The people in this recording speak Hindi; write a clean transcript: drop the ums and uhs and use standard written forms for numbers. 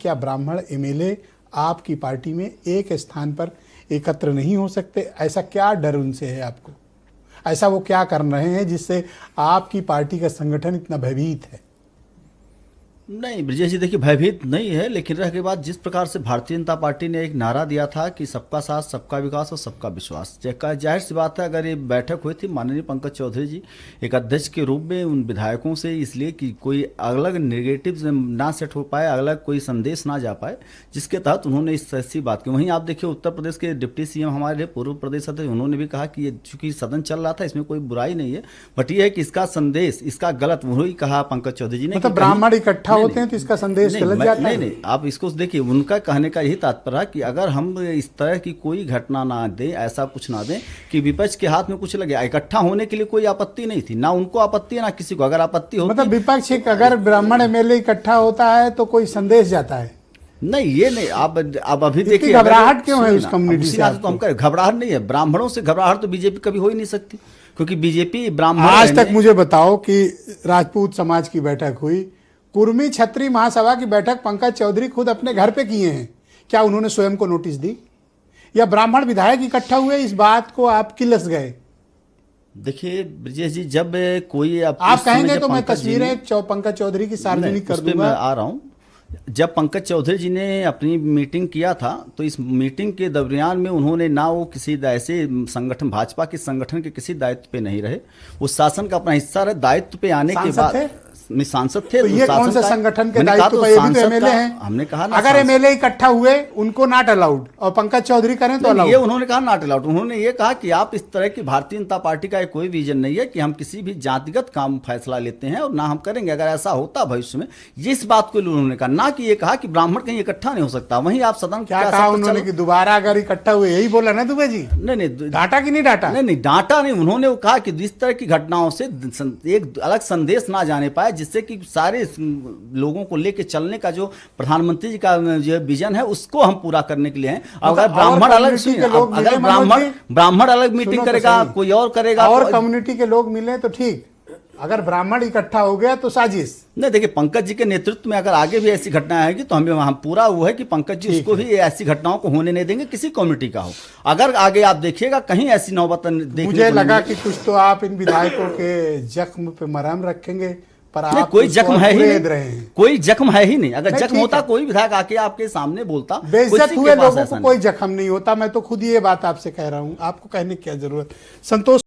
क्या ब्राह्मण एमएलए आपकी पार्टी में एक स्थान पर एकत्र नहीं हो सकते? ऐसा क्या डर उनसे है आपको? ऐसा वो क्या कर रहे हैं जिससे आपकी पार्टी का संगठन इतना भयभीत है? नहीं ब्रिजेश जी, देखिए भयभीत नहीं है, लेकिन रह के बाद जिस प्रकार से भारतीय जनता पार्टी ने एक नारा दिया था कि सबका साथ, सबका विकास और सबका विश्वास, जाहिर सी बात है अगर ये बैठक हुई थी माननीय पंकज चौधरी जी एक अध्यक्ष के रूप में उन विधायकों से, इसलिए कि कोई अलग नेगेटिव ना सेट हो पाए, अलग कोई संदेश ना जा पाए, जिसके तहत उन्होंने इस ऐसी बात की। वहीं आप देखिए उत्तर प्रदेश के डिप्टी सीएम हमारे पूर्व प्रदेश अध्यक्ष, उन्होंने भी कहा कि ये चूंकि सदन चल रहा था इसमें कोई बुराई नहीं है, बट ये है कि इसका संदेश इसका गलत, वही कहा पंकज चौधरी जी ने, मतलब ब्राह्मण इकट्ठा होते हैं तो इसका संदेश गलत जाता है। नहीं, आप इसको देखिए, उनका कहने का यही तात्पर्य है कि अगर हम इस तरह की कोई घटना ना दें, ऐसा कुछ ना दें कि विपक्ष के हाथ में कुछ लगे। इकट्ठा होने के लिए कोई आपत्ति नहीं थी, ना उनको आपत्ति है ना किसी को। अगर आपत्ति होती, मतलब विपक्ष अगर ब्राह्मण एमएलए इकट्ठा होता है तो कोई संदेश जाता है? नहीं, ये नहीं। आप अभी देखिए घबराहट क्यों है उस कम्युनिटी से? तो हम कह घबराहट नहीं है, ब्राह्मणों से घबराहट तो बीजेपी कभी हो ही नहीं सकती, क्योंकि बीजेपी ब्राह्मण। आज तक मुझे बताओ कि राजपूत समाज की बैठक हुई, कुर्मी क्षत्रिय महासभा की बैठक पंकज चौधरी खुद अपने घर पे किए हैं, क्या उन्होंने स्वयं को नोटिस दी? या ब्राह्मण विधायक इकट्ठा हुए इस बात को आप किलस गए? देखिए ब्रिजेश जी, जब कोई आप कहेंगे तो मैं तस्वीरें पंकज चौधरी की सार्वजनिक कर दूंगा। मैं आ रहा हूँ। जब पंकज चौधरी जी ने अपनी मीटिंग किया था तो इस मीटिंग के दरमियान में उन्होंने ना वो किसी ऐसे संगठन, भाजपा के संगठन के किसी दायित्व पे नहीं रहे, वो शासन का अपना हिस्सा रहे। दायित्व पे आने के बाद सांसद थे, तो ये कौन सा संगठन के दायित्व पे? ये भी तो एमएलए हैं। हमने कहा अगर एमएलए इकट्ठा हुए उनको नॉट अलाउड, और पंकज चौधरी करें तो अलाउड। ये उन्होंने कहा नॉट अलाउड। उन्होंने ये कहा कि आप इस तरह की भारतीय जनता पार्टी का कोई विजन नहीं है कि हम किसी भी जातिगत काम फैसला लेते हैं और ना हम करेंगे अगर ऐसा होता भविष्य में। ये इस बात को उन्होंने कहा, ना कि ये कहा कि ब्राह्मण कहीं इकट्ठा नहीं हो सकता। वहीं आप सदन क्या कहा उन्होंने कि दोबारा अगर इकट्ठा हुए, यही बोला ना दुबे जी? नहीं, डांटा कि नहीं डांटा? नहीं, डांटा नहीं। उन्होंने कहा कि इस तरह की घटनाओं से एक अलग संदेश ना जाने पाए, जिससे कि सारे लोगों को लेके चलने का जो प्रधानमंत्री जी का जो विजन है उसको हम पूरा करने के लिए हैं। अगर ब्राह्मण अलग, अगर ब्राह्मण अलग मीटिंग करेगा, कोई और करेगा, और कम्युनिटी के लोग मिले तो ठीक, अगर ब्राह्मण इकट्ठा हो गया तो साजिश नहीं। देखिए पंकज जी के नेतृत्व में अगर आगे भी ऐसी घटना आएगी तो हमें वहां पूरा वो है कि पंकज जी उसको भी ऐसी घटनाओं को होने नहीं देंगे, किसी कम्युनिटी का हो। अगर आगे आप देखिएगा कहीं ऐसी नौबत देखने मुझे लगा कि कुछ तो आप इन विधायकों के जख्म पे मरहम रखेंगे, पर आप कोई जख्म है ही नहीं। कोई जख्म है ही नहीं। अगर नहीं, जख्म होता कोई विधायक आके आपके सामने बोलता। बेइज्जत हुए लोगों को कोई जख्म नहीं होता। मैं तो खुद ये बात आपसे कह रहा हूं, आपको कहने की क्या जरूरत। संतोष।